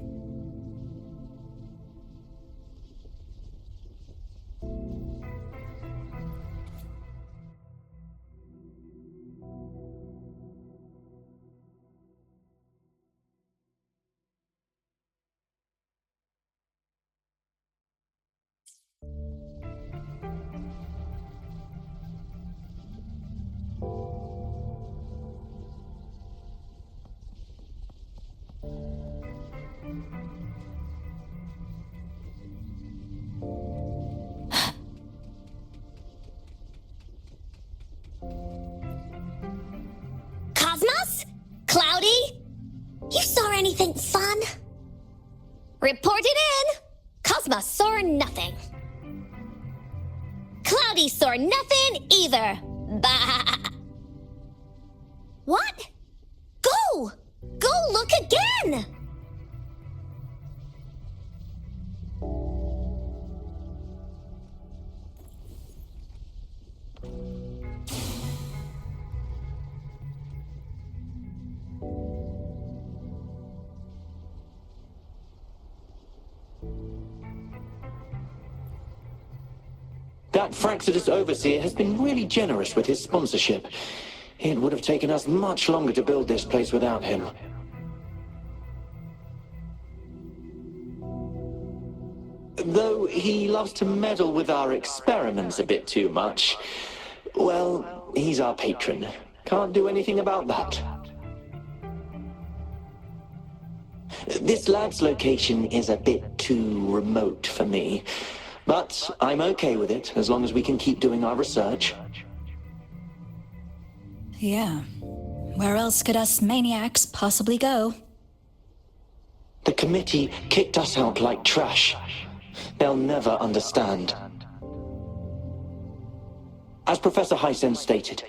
G: Cosmos? Cloudy? You saw anything fun? Report it in! Cosmos saw nothing. Cloudy saw nothing either. Bah! What? Go! Go look again!
J: That Fraxidus overseer has been really generous with his sponsorship. It would have taken us much longer to build this place without him. Though he loves to meddle with our experiments a bit too much. Well, he's our patron. Can't do anything about that. This lab's location is a bit too remote for me. But I'm okay with it, as long as we can keep doing our research.
D: Yeah. Where else could us maniacs possibly go?
J: The committee kicked us out like trash. They'll never understand. As Professor Hysen stated,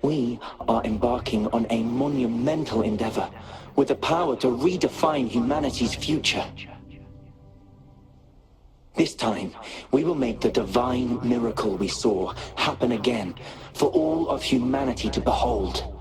J: we are embarking on a monumental endeavor with the power to redefine humanity's future. This time, we will make the divine miracle we saw happen again for all of humanity to behold.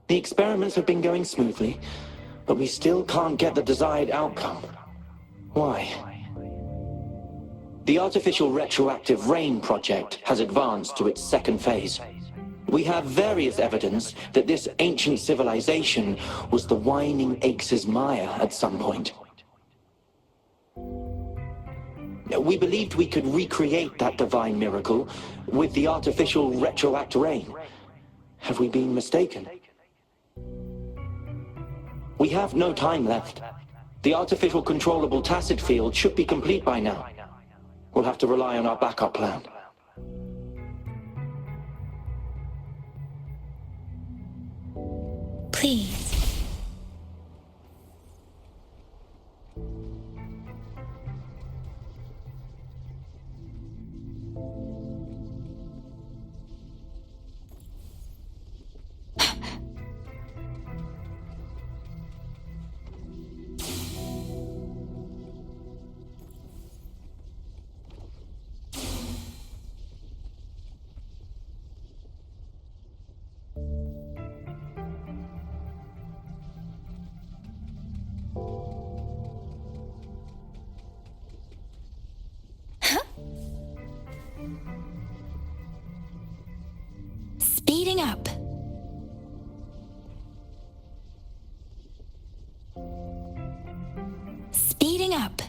J: The experiments have been going smoothly, but we still can't get the desired outcome. Why? The artificial retroactive rain project has advanced to its second phase. We have various evidence that this ancient civilization was the Whining Aches' Maya at some point. We believed we could recreate that divine miracle with the artificial retroact rain. Have we been mistaken? We have no time left. The artificial controllable tacit field should be complete by now. We'll have to rely on our backup plan.
A: Please. Speeding up. Speeding up.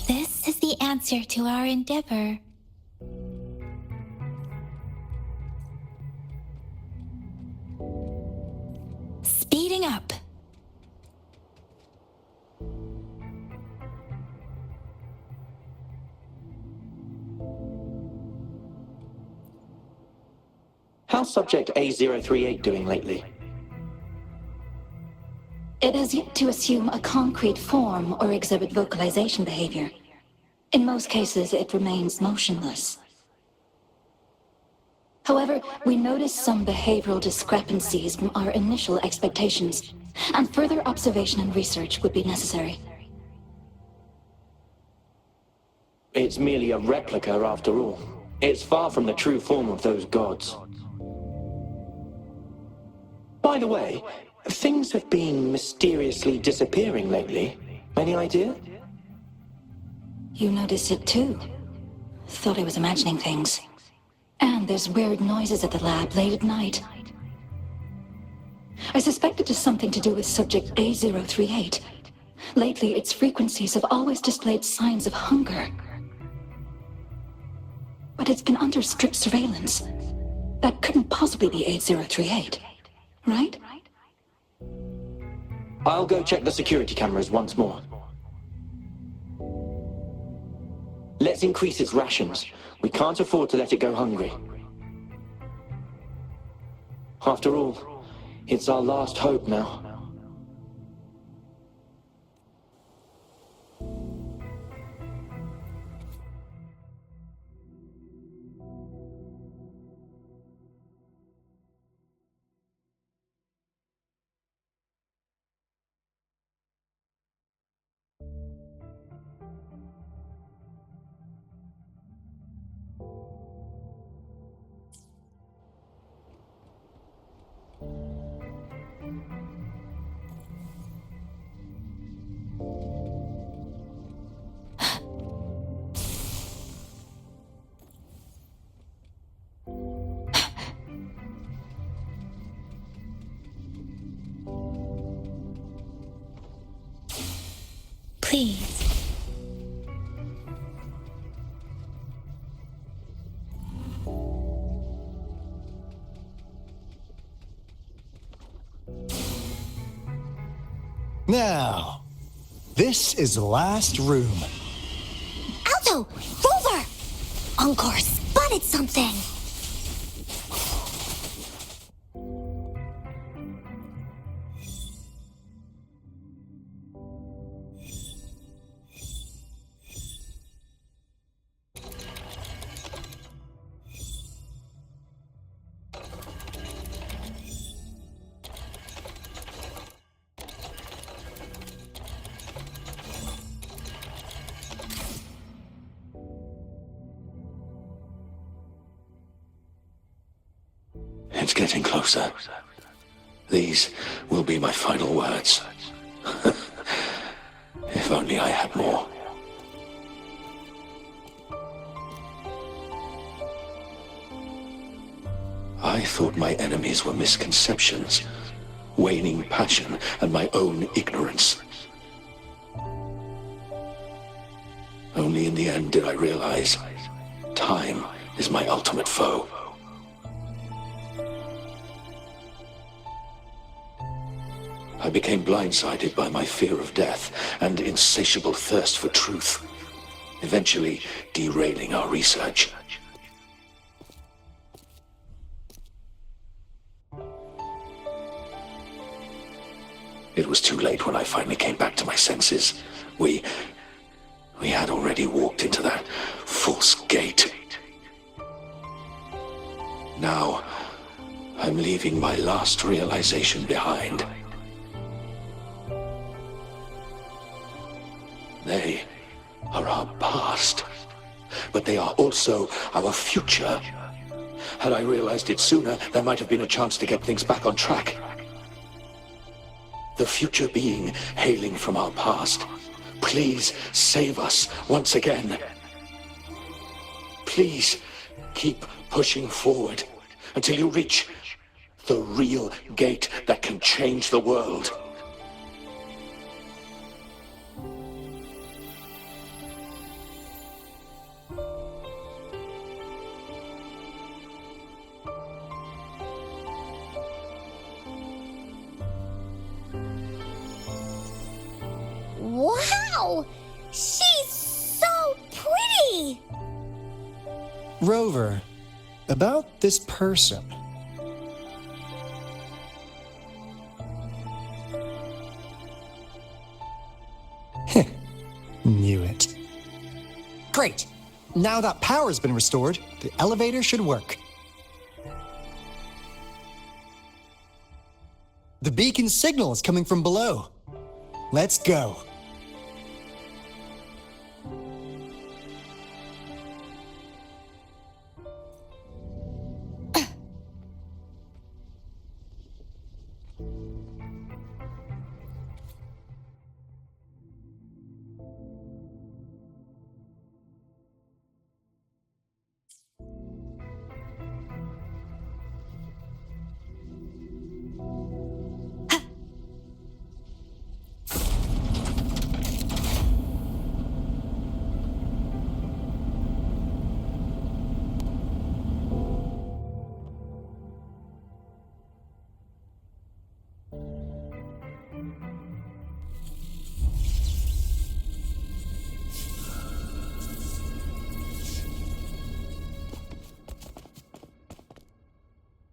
A: This is the answer to our endeavor. Speeding up.
J: How's Subject A038 doing lately?
K: It has yet to assume a concrete form or exhibit vocalization behavior. In most cases, it remains motionless. However, we notice some behavioral discrepancies from our initial expectations, and further observation and research would be necessary.
J: It's merely a replica after all. It's far from the true form of those gods. By the way, things have been mysteriously disappearing lately. Any idea?
K: You noticed it too. Thought I was imagining things. And there's weird noises at the lab late at night. I suspect it is something to do with Subject A038. Lately, its frequencies have always displayed signs of hunger. But it's been under strict surveillance. That couldn't possibly be A038, right?
J: I'll go check the security cameras once more. Let's increase its rations. We can't afford to let it go hungry. After all, it's our last hope now.
A: Please.
I: Now, this is the last room.
G: Alto! Rover! Encore spotted something!
L: It's getting closer. These will be my final words. If only I had more. I thought my enemies were misconceptions, waning passion, and my own ignorance. Only in the end did I realize time is my ultimate foe. I became blindsided by my fear of death and insatiable thirst for truth, eventually derailing our research. It was too late when I finally came back to my senses. We had already walked into that false gate. Now, I'm leaving my last realization behind. They are our past, but they are also our future. Had I realized it sooner, there might have been a chance to get things back on track. The future being hailing from our past. Please save us once again. Please keep pushing forward until you reach the real gate that can change the world.
G: Wow! She's so pretty!
I: Rover, about this person. Knew it. Great! Now that power's been restored, the elevator should work. The beacon signal is coming from below. Let's go.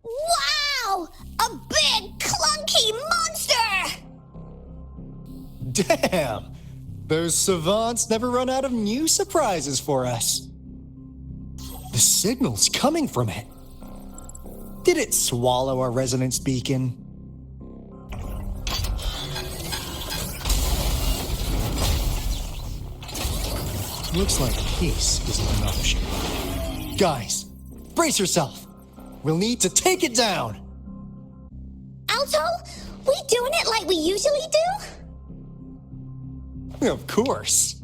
G: Wow! A big, clunky monster!
I: Damn! Those savants never run out of new surprises for us. The signal's coming from it. Did it swallow our resonance beacon? Looks like peace is an option. Guys, brace yourself. We'll need to take it down.
G: Alto, we doing it like we usually do?
I: Of course.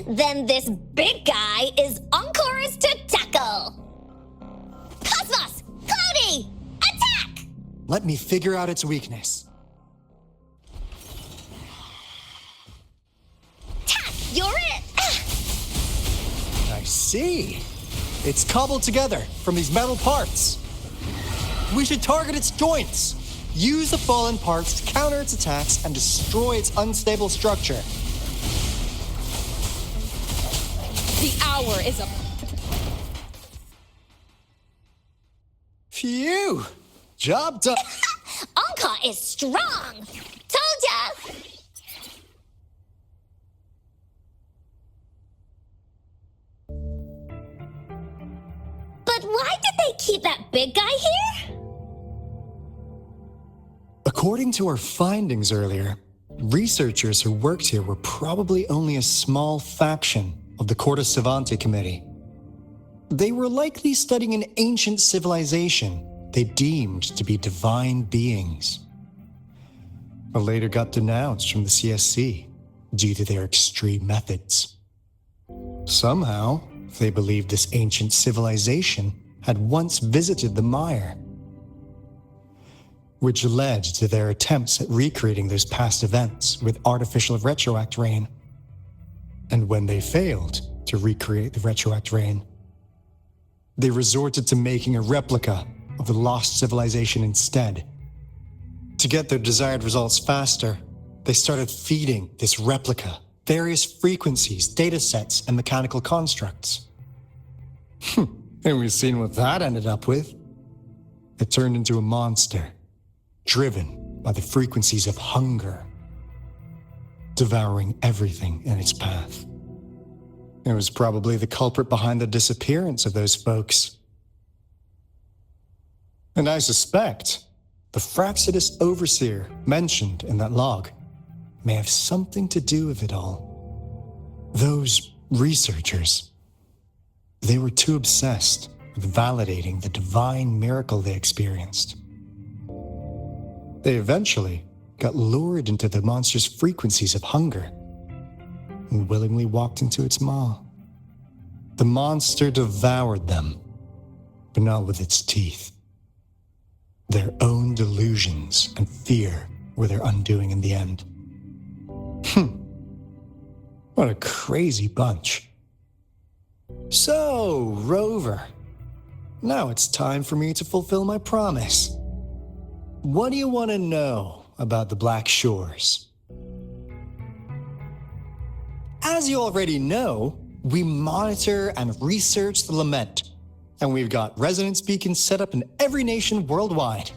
G: Then this big guy is Encore's to tackle. Cosmos! Cloudy! Attack!
I: Let me figure out its weakness.
G: You're it!
I: I see. It's cobbled together from these metal parts. We should target its joints. Use the fallen parts to counter its attacks and destroy its unstable structure.
M: The hour is up.
I: Phew! Job done.
G: Anka is strong! Told ya! But why did they keep that big guy here?
I: According to our findings earlier, researchers who worked here were probably only a small faction of the Corte Savante Committee. They were likely studying an ancient civilization they deemed to be divine beings, but later got denounced from the CSC due to their extreme methods. Somehow, they believed this ancient civilization had once visited the mire, which led to their attempts at recreating those past events with artificial retroact rain. And when they failed to recreate the retroact rain, they resorted to making a replica of the lost civilization instead. To get their desired results faster, they started feeding this replica various frequencies, data sets, and mechanical constructs. And we've seen what that ended up with. It turned into a monster, driven by the frequencies of hunger, devouring everything in its path. It was probably the culprit behind the disappearance of those folks. And I suspect the Fraxidus Overseer mentioned in that log may have something to do with it all. Those researchers, they were too obsessed with validating the divine miracle they experienced. They eventually got lured into the monster's frequencies of hunger and willingly walked into its maw. The monster devoured them, but not with its teeth. Their own delusions and fear were their undoing in the end. What a crazy bunch. So, Rover, now it's time for me to fulfill my promise. What do you want to know about the Black Shores? As you already know, we monitor and research the Lament, and we've got resonance beacons set up in every nation worldwide.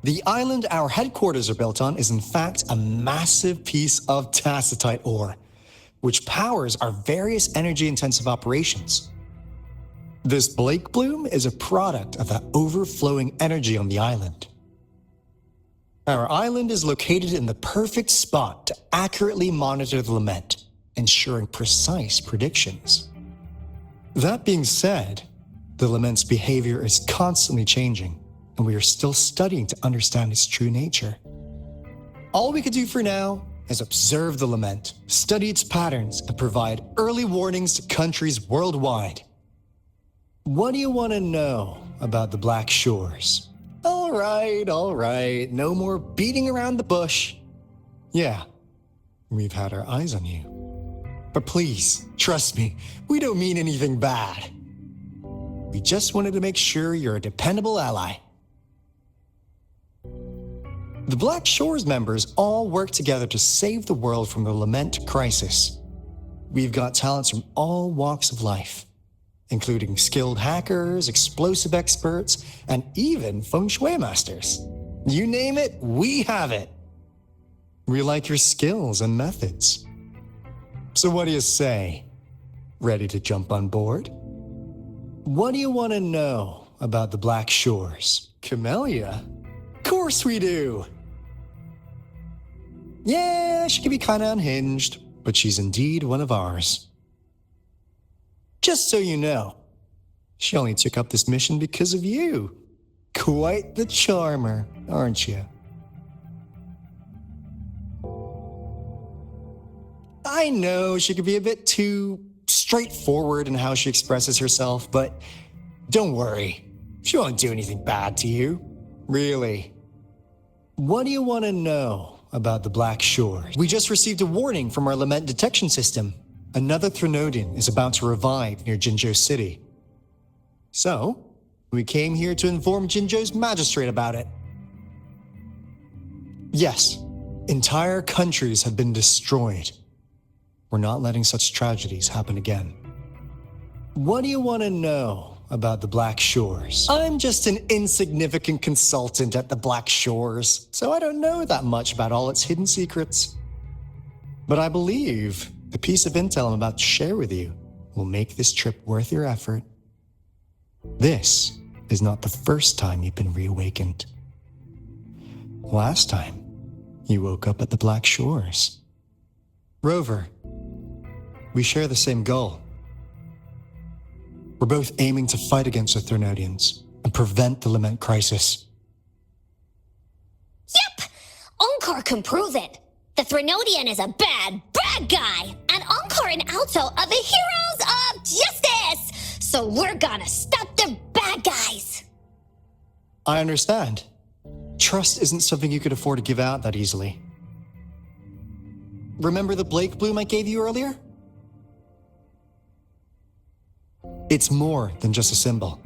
I: The island our headquarters are built on is in fact a massive piece of tacitite ore, which powers our various energy-intensive operations. This Blake Bloom is a product of that overflowing energy on the island. Our island is located in the perfect spot to accurately monitor the Lament, ensuring precise predictions. That being said, the Lament's behavior is constantly changing, and we are still studying to understand its true nature. All we can do for now is observe the Lament, study its patterns, and provide early warnings to countries worldwide. What do you want to know about the Black Shores? All right, no more beating around the bush. Yeah, we've had our eyes on you. But please, trust me, we don't mean anything bad. We just wanted to make sure you're a dependable ally. The Black Shores members all work together to save the world from the Lament crisis. We've got talents from all walks of life, including skilled hackers, explosive experts, and even feng shui masters. You name it, we have it. We like your skills and methods. So what do you say? Ready to jump on board? What do you want to know about the Black Shores? Camellia? Of course we do! Yeah, she can be kind of unhinged, but she's indeed one of ours. Just so you know, she only took up this mission because of you. Quite the charmer, aren't you? I know she could be a bit too straightforward in how she expresses herself, but don't worry. She won't do anything bad to you. Really. What do you want to know about the Black Shores? We just received a warning from our lament detection system. Another Threnodian is about to revive near Jinzhou City. So, we came here to inform Jinzhou's magistrate about it. Yes, entire countries have been destroyed. We're not letting such tragedies happen again. What do you want to know about the Black Shores? I'm just an insignificant consultant at the Black Shores, so I don't know that much about all its hidden secrets. But I believe the piece of intel I'm about to share with you will make this trip worth your effort. This is not the first time you've been reawakened. Last time, you woke up at the Black Shores. Rover, we share the same goal. We're both aiming to fight against the Threnodians and prevent the Lament crisis.
G: Yep! Encore can prove it. The Threnodian is a bad, bad guy, and Encore and Alto are the heroes of justice! So we're gonna stop the bad guys!
I: I understand. Trust isn't something you could afford to give out that easily. Remember the Blake Bloom I gave you earlier? It's more than just a symbol.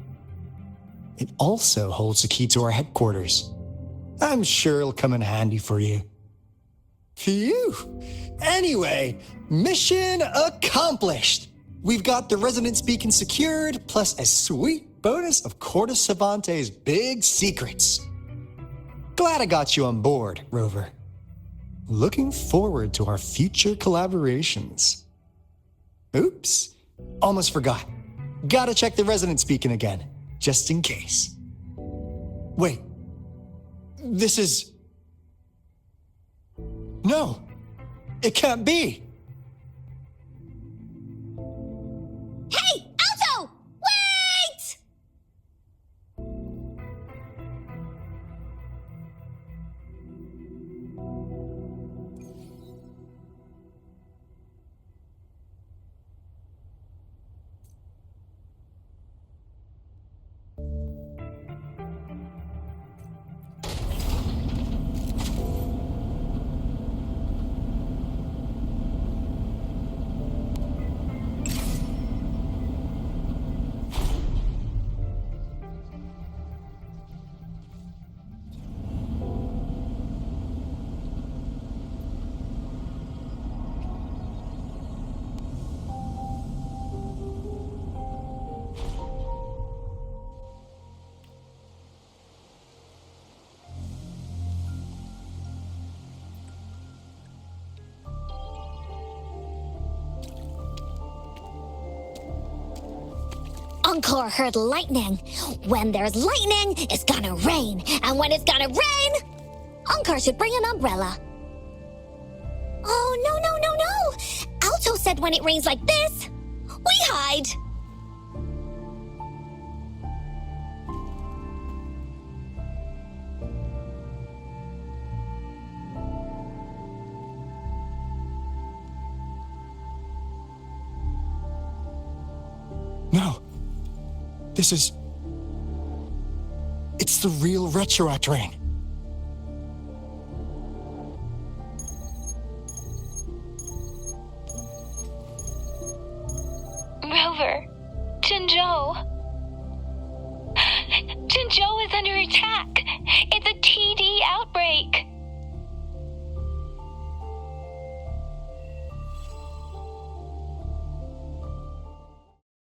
I: It also holds the key to our headquarters. I'm sure it'll come in handy for you. Phew! Anyway, mission accomplished! We've got the resonance beacon secured, plus a sweet bonus of Cortus Savante's big secrets. Glad I got you on board, Rover. Looking forward to our future collaborations. Oops, almost forgot. Gotta check the resonance beacon again, just in case. Wait, this is... No, it can't be.
G: Hey, Alto! Wait! Encore heard lightning. When there's lightning, it's gonna rain. And when it's gonna rain, Encore should bring an umbrella. Oh, no. Alto said when it rains like this, we hide.
I: No. It's the real Retroact rain.
C: Rover, Jinzhou. Jinzhou is under attack. It's a TD outbreak.